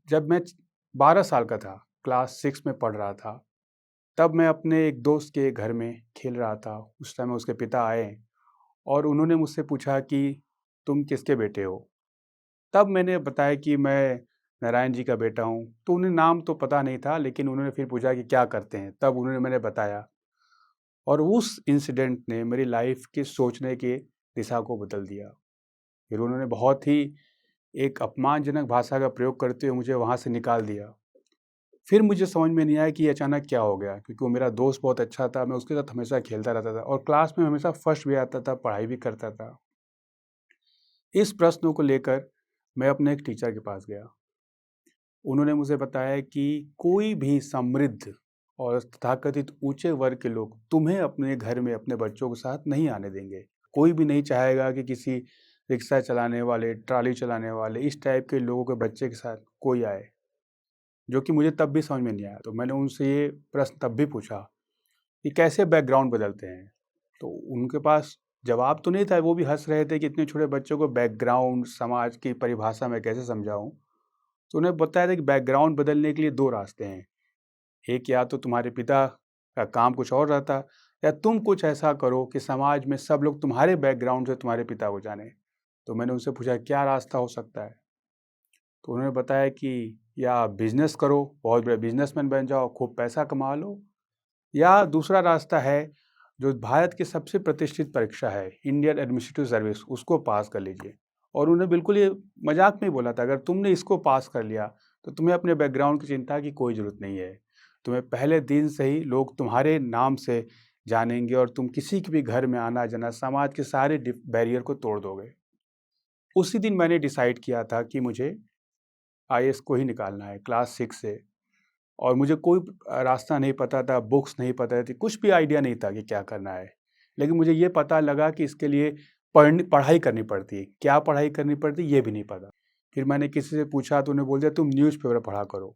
जब मैं 12 साल का था, क्लास 6 में पढ़ रहा था, तब मैं अपने एक दोस्त के घर में खेल रहा था। उस समय उसके पिता आए और उन्होंने मुझसे पूछा कि तुम किसके बेटे हो? तब मैंने बताया कि मैं नारायण जी का बेटा हूँ। तो उन्हें नाम तो पता नहीं था, लेकिन उन्होंने फिर पूछा कि क्या करते हैं? तब मैंने बताया और उस इंसिडेंट ने मेरी लाइफ के सोचने की दिशा को बदल दिया। फिर उन्होंने बहुत ही एक अपमानजनक भाषा का प्रयोग करते हुए मुझे वहाँ से निकाल दिया। फिर मुझे समझ में नहीं आया कि ये अचानक क्या हो गया, क्योंकि वो मेरा दोस्त बहुत अच्छा था, मैं उसके साथ हमेशा खेलता रहता था और क्लास में हमेशा फर्स्ट भी आता था, पढ़ाई भी करता था। इस प्रश्न को लेकर मैं अपने एक टीचर के पास गया। उन्होंने मुझे बताया कि कोई भी समृद्ध और तथाकथित ऊंचे वर्ग के लोग तुम्हें अपने घर में अपने बच्चों के साथ नहीं आने देंगे। कोई भी नहीं चाहेगा कि किसी रिक्शा चलाने वाले, ट्रॉली चलाने वाले, इस टाइप के लोगों के बच्चे के साथ कोई आए, जो कि मुझे तब भी समझ में नहीं आया। तो मैंने उनसे ये प्रश्न तब भी पूछा कि कैसे बैकग्राउंड बदलते हैं? तो उनके पास जवाब तो नहीं था, वो भी हँस रहे थे कि इतने छोटे बच्चों को बैकग्राउंड, समाज की परिभाषा में कैसे समझाऊँ? तो उन्हें बताया था कि बैकग्राउंड बदलने के लिए 2 रास्ते हैं। एक, या तो तुम्हारे पिता का काम कुछ और रहता, या तुम कुछ ऐसा करो कि समाज में सब लोग तुम्हारे बैकग्राउंड से तुम्हारे पिता को जाने। तो मैंने उनसे पूछा क्या रास्ता हो सकता है? तो उन्होंने बताया कि या बिज़नेस करो, बहुत बड़े बिज़नेसमैन बन जाओ, खूब पैसा कमा लो, या दूसरा रास्ता है जो भारत की सबसे प्रतिष्ठित परीक्षा है, इंडियन एडमिनिस्ट्रेटिव सर्विस, उसको पास कर लीजिए। और उन्होंने बिल्कुल ये मजाक में ही बोला था, अगर तुमने इसको पास कर लिया तो तुम्हें अपने बैकग्राउंड की चिंता की कोई ज़रूरत नहीं है। तुम्हें पहले दिन से ही लोग तुम्हारे नाम से जानेंगे और तुम किसी के भी घर में आना जाना, समाज के सारे बैरियर को तोड़ दोगे। उसी दिन मैंने डिसाइड किया था कि मुझे आईएएस को ही निकालना है, क्लास 6 से। और मुझे कोई रास्ता नहीं पता था, बुक्स नहीं पता थी, कुछ भी आइडिया नहीं था कि क्या करना है। लेकिन मुझे ये पता लगा कि इसके लिए पढ़ाई करनी पड़ती है। क्या पढ़ाई करनी पड़ती है ये भी नहीं पता। फिर मैंने किसी से पूछा तो उन्होंने बोल दिया तुम न्यूज़पेपर पढ़ा करो।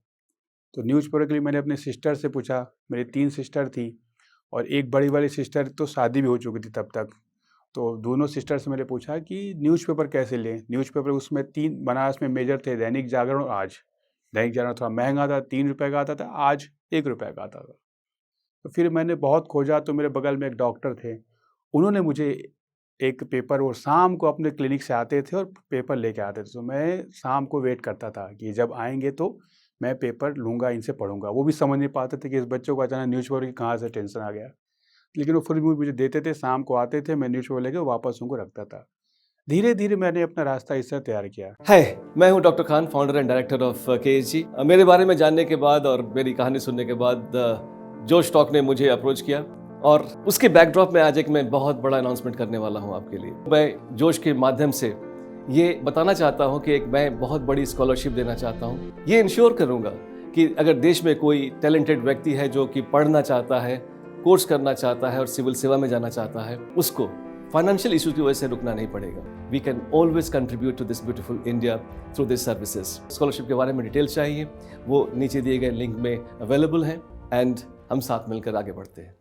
तो न्यूज़पेपर के लिए मैंने अपने सिस्टर से पूछा। मेरी 3 सिस्टर थी और एक बड़ी वाली सिस्टर तो शादी भी हो चुकी थी तब तक। तो दोनों सिस्टर से मैंने पूछा कि न्यूज़पेपर कैसे लें? न्यूज़पेपर उसमें 3 बनारस में मेजर थे, दैनिक जागरण और आज। दैनिक जागरण थोड़ा महंगा था, 3 रुपए का आता था, आज 1 रुपए का आता था। तो फिर मैंने बहुत खोजा तो मेरे बगल में एक डॉक्टर थे। उन्होंने मुझे एक पेपर, वो शाम को अपने क्लिनिक से आते थे और पेपर लेके आते थे। तो मैं शाम को वेट करता था कि जब आएँगे तो मैं पेपर लूँगा, इनसे पढ़ूँगा। वो भी समझ नहीं पाते थे कि इस बच्चों को अचानक न्यूज़पेपर की कहाँ से टेंशन आ गया। लेकिन वो फिर भी मुझे देते थे, शाम को आते थे, मैं न्यूज़पेपर लेके वापस उनको रखता था। धीरे-धीरे मैंने अपना रास्ता इस तरह तैयार किया। हाय, मैं हूं doctor Khan, founder and director of KSG. मेरे बारे में जानने के बाद और मेरी कहानी सुनने के बाद जोश टॉक ने मुझे अप्रोच किया और उसके बैकड्रॉप में आज एक मैं बहुत बड़ा अनाउंसमेंट करने वाला हूं आपके लिए। मैं जोश के माध्यम से ये बताना चाहता हूं कि मैं बहुत बड़ी स्कॉलरशिप देना चाहता हूं। ये इंश्योर करूंगा कि अगर देश में कोई टैलेंटेड व्यक्ति है जो कि पढ़ना चाहता है, कोर्स करना चाहता है और सिविल सेवा में जाना चाहता है, उसको फाइनेंशियल इशू की वजह से रुकना नहीं पड़ेगा। We can always contribute to this beautiful India through this services. Scholarship के बारे में डिटेल्स चाहिए, वो नीचे दिए गए लिंक में अवेलेबल हैं एंड हम साथ मिलकर आगे बढ़ते हैं।